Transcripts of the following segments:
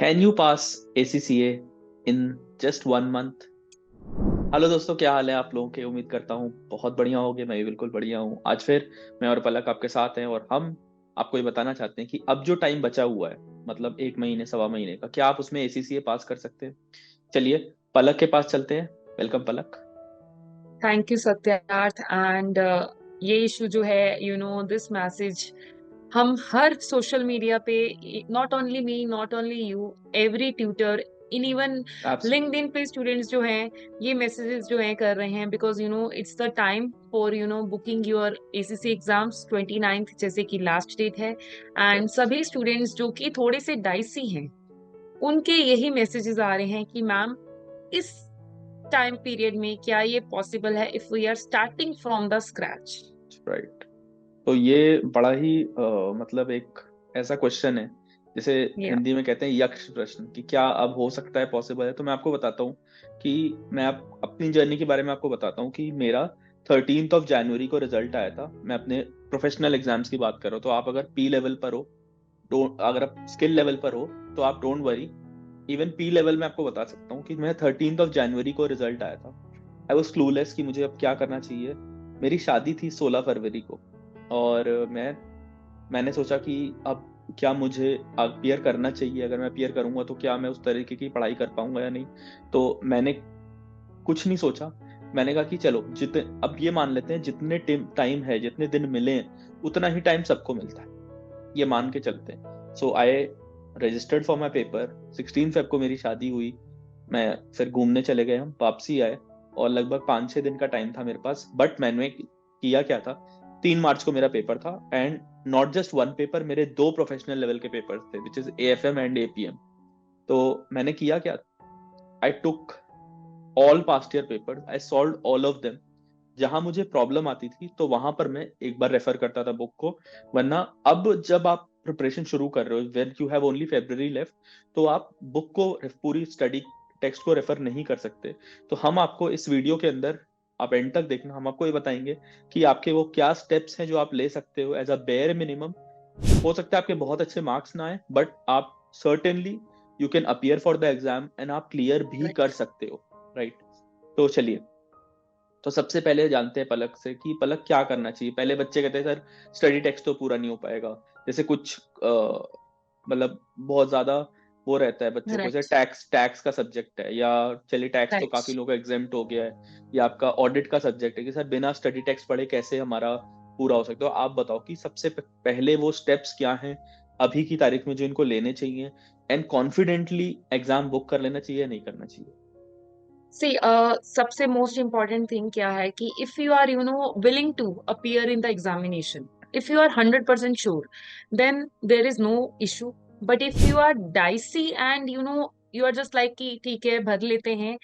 Can you pass ACCA in just 1 month? Hello दोस्तों, क्या हाल है आप लोगों के? उम्मीद करता हूँ बहुत बढ़िया होगे। मैं भी बिल्कुल बढ़िया हूँ। आज फिर मैं और पलक आपके साथ हैं और हम आपको ये बताना चाहते हैं कि अब जो टाइम बचा हुआ है, मतलब 1 महीने सवा महीने का, क्या आप उसमें ACCA पास कर सकते हैं? चलिए पलक के पास चलते हैं। Welcome Palak. Thank you Satyarth and ये इशू जो है दिस मैसेज हम हर सोशल मीडिया पे, not only me, not only you, every tutor, in even absolutely. LinkedIn पे स्टूडेंट्स जो हैं ये मैसेजेस जो हैं कर रहे हैं, because it's the time for booking your ACC exams. 29th जैसे कि लास्ट डेट है, एंड सभी स्टूडेंट्स जो कि थोड़े से डाइसी हैं उनके यही मैसेजेस आ रहे हैं कि मैम, इस टाइम पीरियड में क्या ये पॉसिबल है if we are starting from the scratch. Right. तो ये बड़ा ही मतलब एक ऐसा क्वेश्चन है जिसे या हिंदी में कहते हैं यक्ष प्रश्न, कि क्या अब हो सकता है, पॉसिबल है। तो मैं आपको बताता हूँ कि मैं अपनी जर्नी के बारे में आपको बताता हूँ कि मेरा 13 जनवरी को रिजल्ट आया था। मैं अपने प्रोफेशनल एग्जाम्स की बात कर रहा हूँ। तो आप अगर पी लेवल पर हो, अगर आप स्किल लेवल पर हो, तो आप don't worry. Even P level में आपको बता सकता हूँ कि मैं 13 जनवरी को रिजल्ट आया था। आई वॉज क्लूलेस कि मुझे अब क्या करना चाहिए। मेरी शादी थी 16 फरवरी को, और मैंने सोचा कि अब क्या मुझे अपीयर करना चाहिए। अगर मैं अपीयर करूंगा तो क्या मैं उस तरीके की पढ़ाई कर पाऊंगा या नहीं। तो मैंने कुछ नहीं सोचा। मैंने कहा कि चलो, जितने अब ये मान लेते हैं, जितने टाइम है, जितने दिन मिले हैं, उतना ही टाइम सबको मिलता है, ये मान के चलते हैं। So I registered for my paper. 16 Feb को मेरी शादी हुई। मैं फिर घूमने चले गए, हम वापसी आए, और लगभग 5-6 दिन का टाइम था मेरे पास। बट मैंने किया क्या था, 3 मार्च को मेरा पेपर था। And not just one paper, मेरे दो प्रोफेशनल लेवल के पेपर थे, which is AFM and APM। तो मैंने किया क्या, I took all past year paper, I solve all of them. जहां मुझे प्रॉब्लम आती थी तो वहां पर मैं एक बार रेफर करता था बुक को। वरना अब जब आप प्रिपरेशन शुरू कर रहे हो, when you have only February left, तो आप बुक को, पूरी स्टडी टेक्स्ट को रेफर नहीं कर सकते। तो हम आपको इस वीडियो के अंदर, आप एंड तक देखना, हम आपको ये बताएंगे कि आपके वो क्या स्टेप्स हैं जो आप ले सकते हो एज अ बेयर मिनिमम। हो सकता है आपके बहुत अच्छे मार्क्स ना आए, बट आप certainly you can appear for the exam and आप क्लियर भी कर सकते हो। राइट। तो चलिए, तो सबसे पहले जानते हैं पलक से कि पलक क्या करना चाहिए। पहले बच्चे कहते हैं सर स्टडी टेक्स्ट तो पूरा नहीं हो पाएगा। जैसे कुछ मतलब बहुत ज्यादा वो रहता है बच्चों को, जैसे राइट, टैक्स टैक्स का सब्जेक्ट है, या चलिए टैक्स तो राइट। काफी लोगों का एग्जाम्प्ट हो गया है, या आपका ऑडिट का सब्जेक्ट है कि सर बिना स्टडी टेक्स्ट पढ़े कैसे हमारा पूरा हो सकता है। तो आप बताओ कि सबसे पहले वो स्टेप्स क्या हैं अभी की तारीख में जो इनको लेने चाहिए, एंड कॉन्फिडेंटली एग्जाम बुक कर लेना चाहिए या नहीं करना चाहिए? सी, सबसे मोस्ट इम्पॉर्टेंट थिंग क्या है कि if you are willing to appear in the examination, if you are 100% sure, then there is no issue. But if you are dicey and you are just like कि ठीक है भर लेते हैं,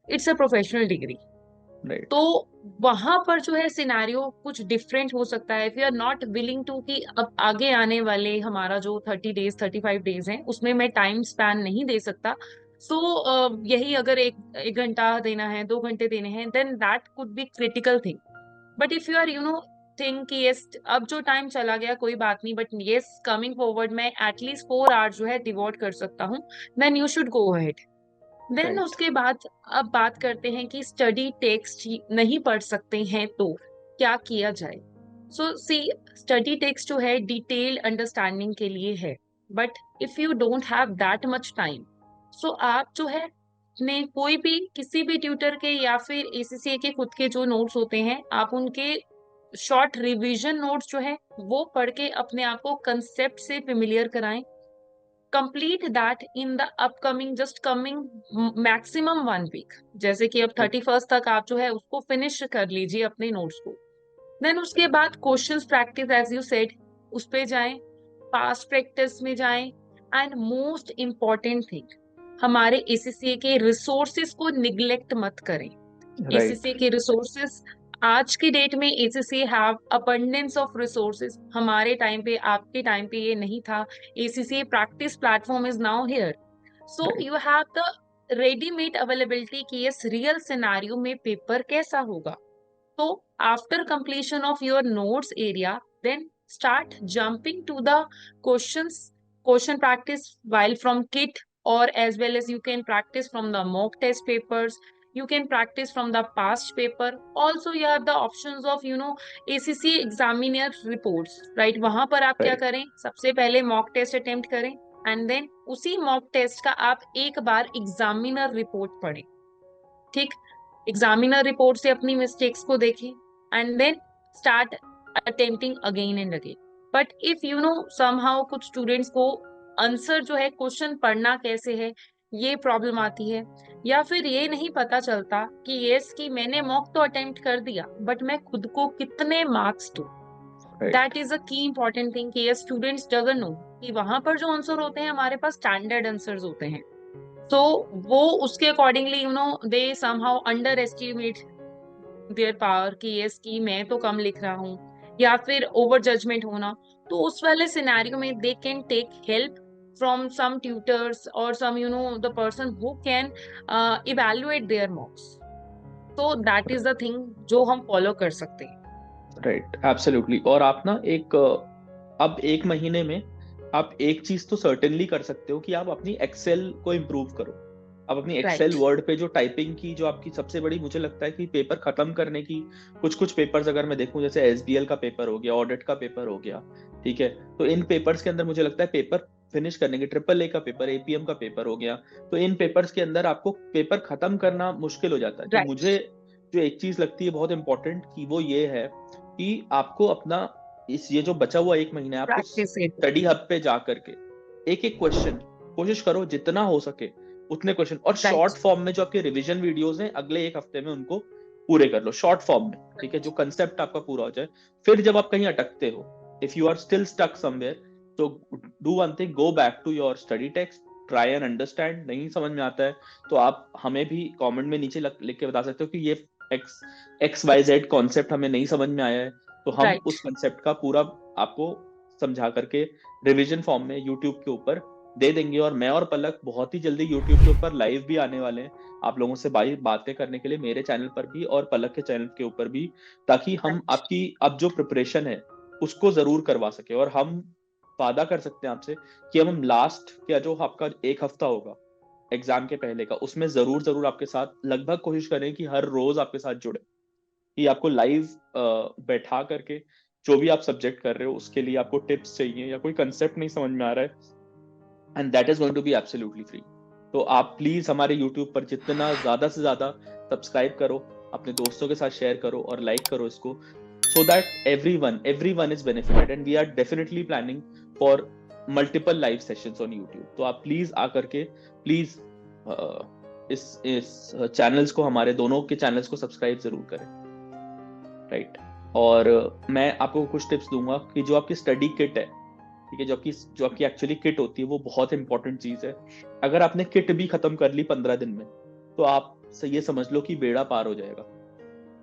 it's a professional degree, तो right. वहां पर जो है सिनारियो कुछ डिफरेंट हो सकता है। If you are not willing to कि अब आगे आने वाले हमारा जो 30 डेज 35 डेज हैं उसमें मैं टाइम स्पैन नहीं दे सकता, सो यही अगर एक एक घंटा देना है, 2 घंटे देने हैं, then that could be critical thing. But if you are think कि यस, अब जो टाइम चला गया कोई बात नहीं, बट यस कमिंग फॉरवर्ड मैं एटलीस्ट 4 आवर्स जो है डिवोट कर सकता हूँ, then you should go ahead. Then right. उसके बाद अब बात करते हैं कि स्टडी टेक्स्ट नहीं पढ़ सकते हैं तो क्या किया जाए। सो सी, स्टडी टेक्स्ट जो है डिटेल अंडरस्टैंडिंग के लिए है, but if you don't have that much time, so आप जो है अपने कोई भी किसी भी ट्यूटर के या फिर एसीसीए के खुद के जो नोट्स होते हैं, आप उनके शॉर्ट रिवीजन नोट्स जो है वो पढ़ के अपने आप को कंसेप्ट से फेमिलियर कराएं। Complete that in the upcoming just coming maximum 1 week, जैसे कि अब 31st तक आप जो है उसको फिनिश कर लीजिए अपने नोट्स को। देन उसके बाद questions practice as you said, उस पे जाएं, पास्ट प्रैक्टिस में जाएं, एंड मोस्ट इम्पॉर्टेंट थिंग, हमारे एसीसीए के रिसोर्सेज को निग्लेक्ट मत करें। राइट। एसीसी के रिसोर्सेज, आज की डेट में ACC have abundance of resources. हमारे टाइम पे, आपके टाइम पे ये नहीं था। ACC practice platform is now here, so right. You have the readymade availability कि इस रियल सिनारियो में पेपर कैसा होगा। तो after completion of your notes area, then start jumping to the questions, question practice while from kit, or as well as you can practice from the mock test papers. You can practice from the past paper. Also you have the options of ACC examiner reports, right? वहां पर आप क्या right करें, सबसे पहले mock test attempt करें, and then उसी mock test का आप एक बार एग्जामिनर रिपोर्ट पढ़ें, ठीक? एग्जामिनर रिपोर्ट से अपनी मिस्टेक्स को देखें, and then start attempting again and again. But if somehow कुछ स्टूडेंट्स को आंसर जो है, क्वेश्चन पढ़ना कैसे है, ये प्रॉब्लम आती है, या फिर ये नहीं पता चलता कि यस कि मैंने मॉक तो अटेम्प्ट कर दिया बट मैं खुद को कितने मार्क्स दूं. राइट दैट इज अ की इंपॉर्टेंट थिंग कि ये स्टूडेंट्स डजंट नो कि वहां पर जो आंसर होते हैं हमारे पास स्टैंडर्ड आंसर्स होते हैं. तो वो उसके accordingly they somehow under estimate their power कि यस कि मैं तो कम लिख रहा हूँ, या फिर ओवर जजमेंट होना. तो उस वाले सिनेरियो में they can take help from some tutors और some the person who can evaluate their marks. तो दैट इज द थिंग जो हम फॉलो कर सकते हैं. Right absolutely. और आप ना अब एक महीने में आप एक चीज तो सर्टेनली कर सकते हो कि आप अपनी एक्सेल को इम्प्रूव करो. आप अपनी एक्सेल राइट. वर्ड पे जो टाइपिंग की जो आपकी सबसे बड़ी, मुझे लगता है कि पेपर खत्म करने की, कुछ पेपर्स अगर मैं देखूं, जैसे एसबीएल का पेपर हो गया, ऑडिट का पेपर हो गया, ठीक है, तो इन पेपर्स के अंदर मुझे लगता है पेपर फिनिश करने के, ट्रिपल ए का पेपर, एपीएम का पेपर हो गया, तो इन पेपर्स के अंदर आपको पेपर खत्म करना मुश्किल हो जाता है. तो राइट. मुझे जो एक चीज लगती है बहुत इंपॉर्टेंट कि वो ये है कि आपको अपना ये जो बचा हुआ एक महीना है, आपको प्रैक्टिस इट. स्टडी हब पे जा करके एक एक क्वेश्चन कोशिश करो जितना हो सके उतने क्वेश्चन, और शॉर्ट राइट. फॉर्म में जो आपके रिवीजन वीडियोस हैं अगले एक हफ्ते में उनको पूरे कर लो शॉर्ट फॉर्म में, ठीक है, जो कंसेप्ट आपका पूरा हो जाए. फिर जब आप कहीं अटकते हो, if you are still stuck somewhere, तो do one thing, go back to your study text, try and understand. नहीं समझ में आता है तो आप हमें भी कमेंट में नीचे लिख के बता सकते हो कि ये एक्स वाई जेड कॉन्सेप्ट हमें नहीं समझ में आया है, तो हम राइट. उस कॉन्सेप्ट का पूरा आपको समझा करके रिवीजन फॉर्म में यूट्यूब के ऊपर दे देंगे. और मैं और पलक बहुत ही जल्दी यूट्यूब के ऊपर लाइव भी आने वाले हैं आप लोगों से बातें करने के लिए, मेरे चैनल पर भी और पलक के चैनल के ऊपर भी, ताकि हम आपकी अब जो प्रिपरेशन है उसको जरूर करवा सके. और हम वादा कर सकते हैं आपसे कि हम लास्ट का जो आपका एक हफ्ता होगा एग्जाम के पहले का, उसमें जरूर आपके साथ लगभग कोशिश करें कि हर रोज आपके साथ जुड़े, कि आपको लाइव बैठा करके जो भी आप सब्जेक्ट कर रहे हो उसके लिए आपको टिप्स चाहिए या कोई कंसेप्ट नहीं समझ में आ रहा है, and that is going to be absolutely free. तो आप प्लीज हमारे यूट्यूब पर जितना ज्यादा से ज्यादा सब्सक्राइब करो, अपने दोस्तों के साथ शेयर करो और लाइक करो इसको, so that everyone is benefited, and we are definitely planning for multiple live sessions on YouTube. तो आप प्लीज आकर के प्लीज इस चैनल्स को, हमारे दोनों के चैनल्स को सब्सक्राइब जरूर करें. राइट. और मैं आपको कुछ टिप्स दूंगा कि जो आपकी स्टडी किट है, ठीक है, जो आपकी एक्चुअली किट होती है वो बहुत इंपॉर्टेंट चीज है. अगर आपने किट भी खत्म कर ली 15 दिन में तो आप ये समझ लो कि बेड़ा पार हो जाएगा,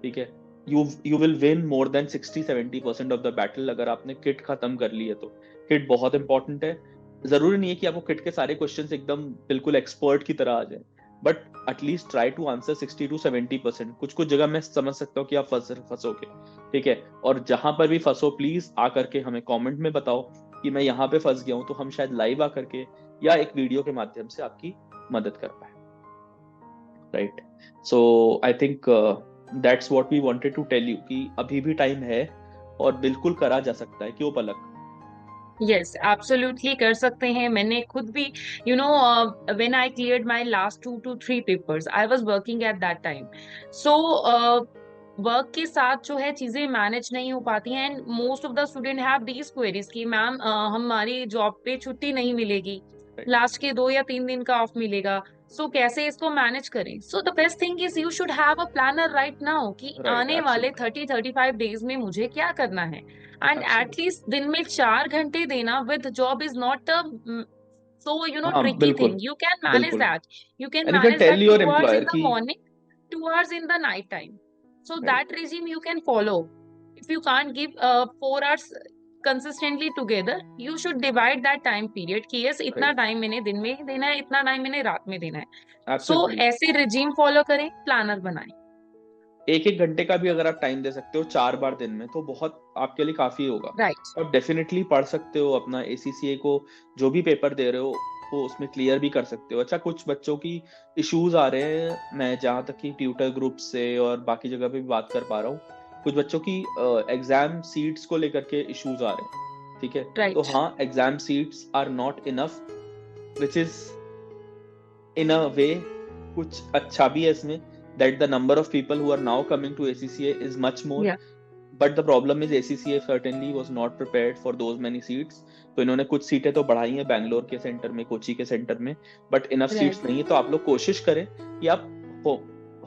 ठीक है. You will win more than 60-70% of the battle अगर आपने किट खत्म कर ली है. तो किट बहुत इंपॉर्टेंट है. जरूरी नहीं है कि आपको किट के सारे क्वेश्चंस एकदम बिल्कुल एक्सपर्ट की तरह आ जाए, but at least try to answer 60-70%. कुछ जगह मैं समझ सकता हूँ कि आप फंसोगे, ठीक है, और जहां पर भी फंसो प्लीज आकर के हमें कमेंट में बताओ कि मैं यहाँ पे फंस गया हूँ, तो हम शायद लाइव आकर के या एक वीडियो के माध्यम से आपकी मदद कर पाए. Right. So I think that's what we wanted to tell you कि अभी भी टाइम है और बिल्कुल करा जा सकता है. क्यों पलक? यस, एब्सोल्युटली कर सकते हैं. मैंने खुद भी when I cleared my last 2 to 3 papers, I was working at that time. So work के साथ जो है चीजें मैनेज नहीं हो पाती हैं, and most of the student have these queries कि मैम हमारी जॉब पे छुट्टी नहीं मिलेगी, राइट लास्ट के 2 या 3 दिन का ऑफ मिलेगा. सो कैसे इसको मैनेज करें? So the best thing is you should have a planner right now कि राइट आने वाले एब्सोल्युटली 30-35 डेज में मुझे क्या करना है. And absolutely. एटलीस्ट दिन में 4 घंटे देना with job is not a so हाँ tricky thing. बिल्कुल You can manage बिल्कुल. that. You can and you can manage tell that your 2 hours employer in the कि morning, 2 hours in the night time. So right that regime you can follow. If you can't give 4 hours consistently together, you should divide that time period कि yes इतना right time मैंने दिन में देना है, इतना time मैंने रात में देना है. So absolutely. ऐसे regime follow करें, planner बनाएं. एक एक घंटे का भी अगर आप टाइम दे सकते हो 4 बार दिन में तो बहुत आपके लिए काफी होगा. Right. आप डेफिनेटली पढ़ सकते हो अपना एसीसीए को, जो भी पेपर दे रहे हो वो उसमें क्लियर भी कर सकते हो। अच्छा, कुछ बच्चों की इश्यूज आ रहे हैं, मैं जहाँ तक कि ट्यूटर ग्रुप से और बाकी जगह पे भी बात कर पा रहा हूँ, कुछ बच्चों की एग्जाम सीट्स को लेकर के इश्यूज आ रहे हैं, ठीक है। तो राइट। हाँ, exam seats are not enough, which is in a way कुछ अच्छा भी है इसमें, that the number of people who are now coming to ACCA is much more, या but the problem is ACCA certainly was not prepared for those many seats। तो इन्होंने कुछ सीटें तो बढ़ाई हैं बैंगलोर के सेंटर में, कोची के सेंटर में, बट इनफ सीट्स राइट। नहीं है। तो आप लोग कोशिश करें कि आप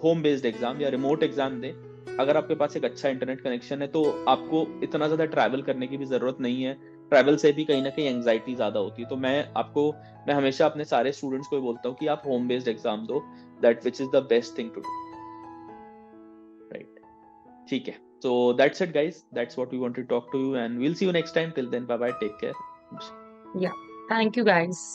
होम बेस्ड एग्जाम या रिमोट एग्जाम दें। अगर आपके पास एक अच्छा इंटरनेट कनेक्शन है तो आपको इतना ज्यादा ट्रैवल करने की भी जरूरत नहीं है। ट्रैवल से भी कहीं ना कहीं एंग्जाइटी ज्यादा होती है। तो मैं हमेशा अपने सारे स्टूडेंट्स को बोलता हूँ कि आप होम बेस्ड एग्जाम दो, that which is the best thing to do, right. ठीक है, so that's it guys, that's what we want to talk to you, and we'll see you next time. Till then, bye bye, take care. या thank you guys.